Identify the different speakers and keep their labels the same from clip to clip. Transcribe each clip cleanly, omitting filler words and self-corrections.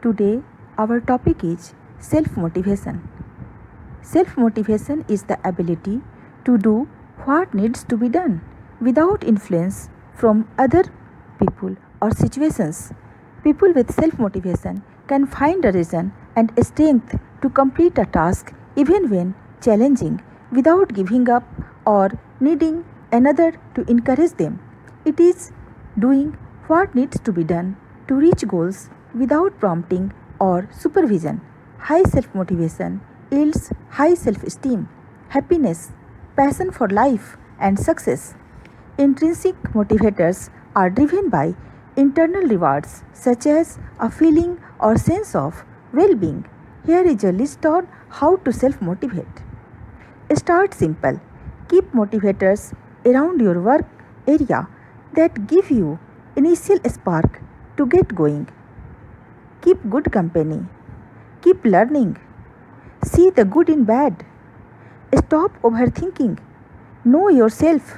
Speaker 1: Today, our topic is self motivation. Self motivation is the ability to do what needs to be done without influence from other people or situations. People with self motivation can find a reason and strength to complete a task even when challenging without giving up or needing another to encourage them. It is doing what needs to be done to reach goals without prompting or supervision. High self motivation yields high self esteem, happiness, passion for life, and success. Intrinsic motivators are driven by internal rewards such as a feeling or sense of well being. Here is a list on how to self motivate. Start simple. Keep motivators around your work area that give you initial spark to get going. Keep good company. Keep learning. See the good in bad. Stop overthinking. Know yourself.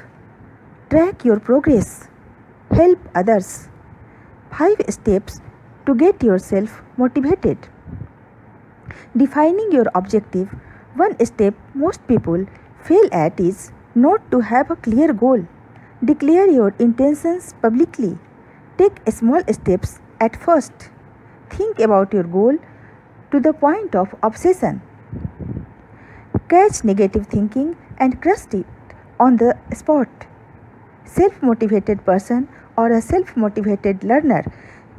Speaker 1: Track your progress. Help others. 5 steps to get yourself motivated. Defining your objective. One step most people fail at is not to have a clear goal. Declare your intentions publicly. Take small steps at first. Think about your goal to the point of obsession. Catch negative thinking and crush it on the spot. Self-motivated person or a self-motivated learner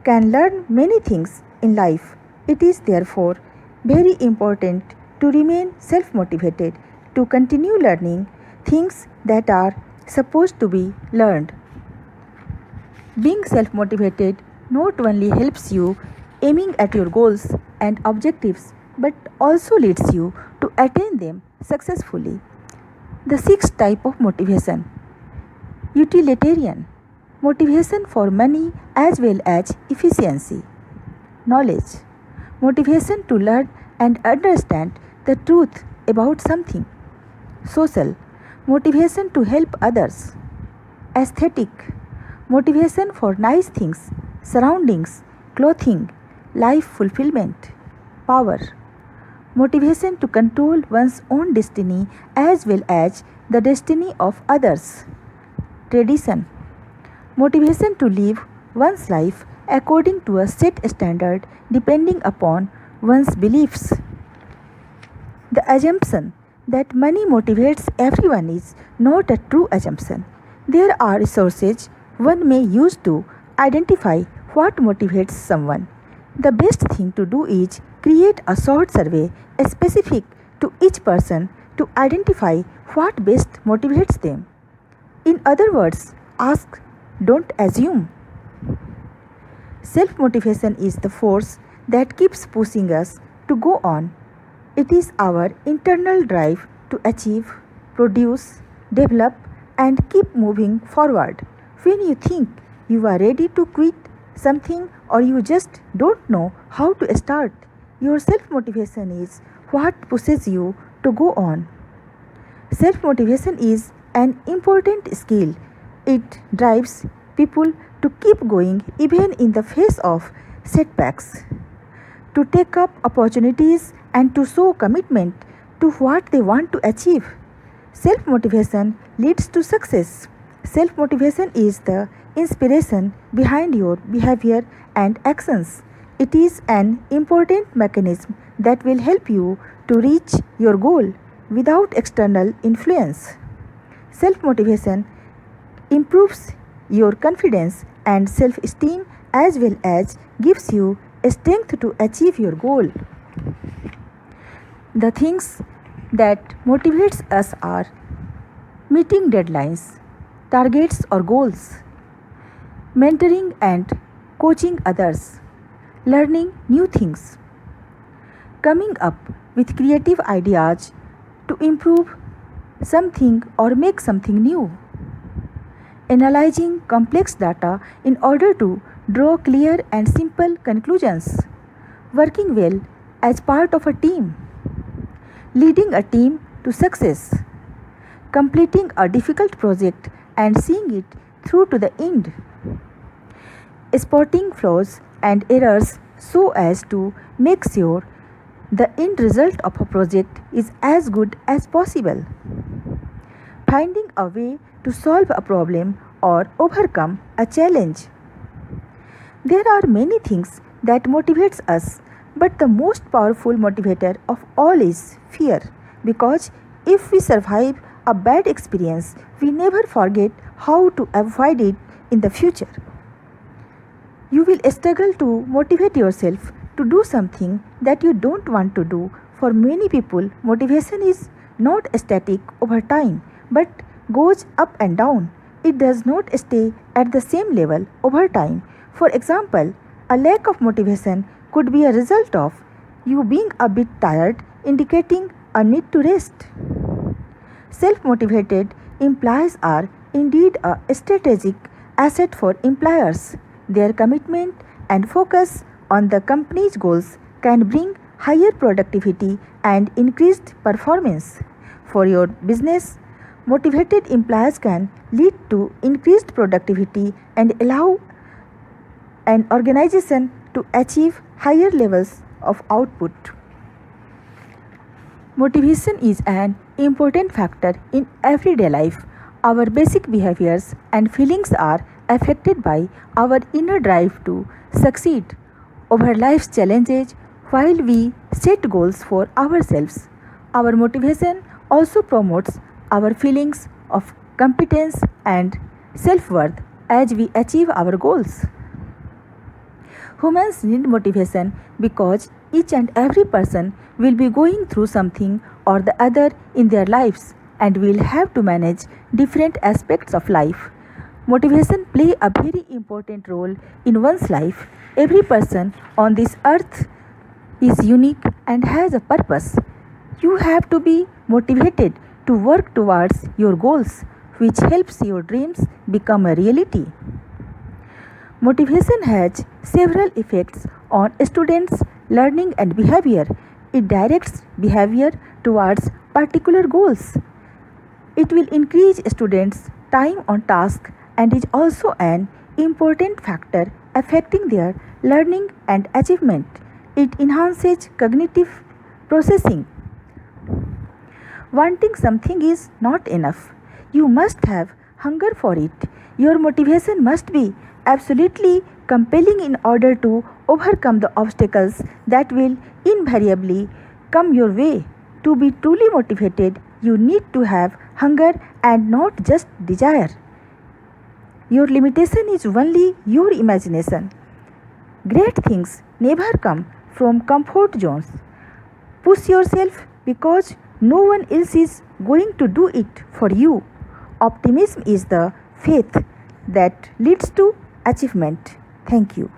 Speaker 1: can learn many things in life. It is therefore very important to remain self-motivated to continue learning things that are supposed to be learned. Being self-motivated not only helps you aiming at your goals and objectives but also leads you to attain them successfully. The sixth type of motivation, utilitarian, motivation for money as well as efficiency. Knowledge, motivation to learn and understand the truth about something. Social, motivation to help others. Aesthetic, motivation for nice things, surroundings, clothing, life fulfillment. Power, motivation to control one's own destiny as well as the destiny of others. Tradition, motivation to live one's life according to a set standard depending upon one's beliefs. The assumption that money motivates everyone is not a true assumption. There are resources one may use to identify what motivates someone. The best thing to do is create a short survey specific to each person to identify what best motivates them. In other words, ask, don't assume. Self motivation is the force that keeps pushing us to go on. It is our internal drive to achieve, produce, develop, and keep moving forward. When you think you are ready to quit something or you just don't know how to start, your self motivation is what pushes you to go on. Self motivation is an important skill. It drives people to keep going even in the face of setbacks, to take up opportunities and to show commitment to what they want to achieve. Self motivation leads to success. Self motivation is the inspiration behind your behavior and actions. It is an important mechanism that will help you to reach your goal without external influence. Self motivation improves your confidence and self esteem as well as gives you strength to achieve your goal. The things that motivates us are meeting deadlines, targets or goals, mentoring and coaching others, learning new things, coming up with creative ideas to improve something or make something new, analyzing complex data in order to draw clear and simple conclusions, working well as part of a team, leading a team to success, completing a difficult project and seeing it through to the end, spotting flaws and errors so as to make sure the end result of a project is as good as possible. Finding a way to solve a problem or overcome a challenge. There are many things that motivates us, but the most powerful motivator of all is fear, because if we survive a bad experience, we never forget how to avoid it in the future. You will struggle to motivate yourself to do something that you don't want to do. For many people, motivation is not static over time but goes up and down. It does not stay at the same level over time. For example, a lack of motivation could be a result of you being a bit tired, indicating a need to rest. Self motivated employees are indeed a strategic asset for employers. Their commitment and focus on the company's goals can bring higher productivity and increased performance. For your business, motivated employees can lead to increased productivity and allow an organization to achieve higher levels of output. Motivation is an important factor in everyday life. Our basic behaviors and feelings are affected by our inner drive to succeed over life's challenges while we set goals for ourselves. Our motivation also promotes our feelings of competence and self worth as we achieve our goals. Humans need motivation because each and every person will be going through something or the other in their lives and will have to manage different aspects of life. Motivation play a very important role in one's life. Every person on this earth is unique and has a purpose. You have to be motivated to work towards your goals, which helps your dreams become a reality. Motivation has several effects on students' learning and behavior. It directs behavior towards particular goals. It will increase students' time on task and is also an important factor affecting their learning and achievement. It enhances cognitive processing. Wanting something is not enough. You must have hunger for it. Your motivation must be absolutely compelling in order to overcome the obstacles that will invariably come your way. To be truly motivated, you need to have hunger and not just desire. Your limitation is only your imagination. Great things never come from comfort zones. Push yourself because no one else is going to do it for you. Optimism is the faith that leads to achievement. Thank you.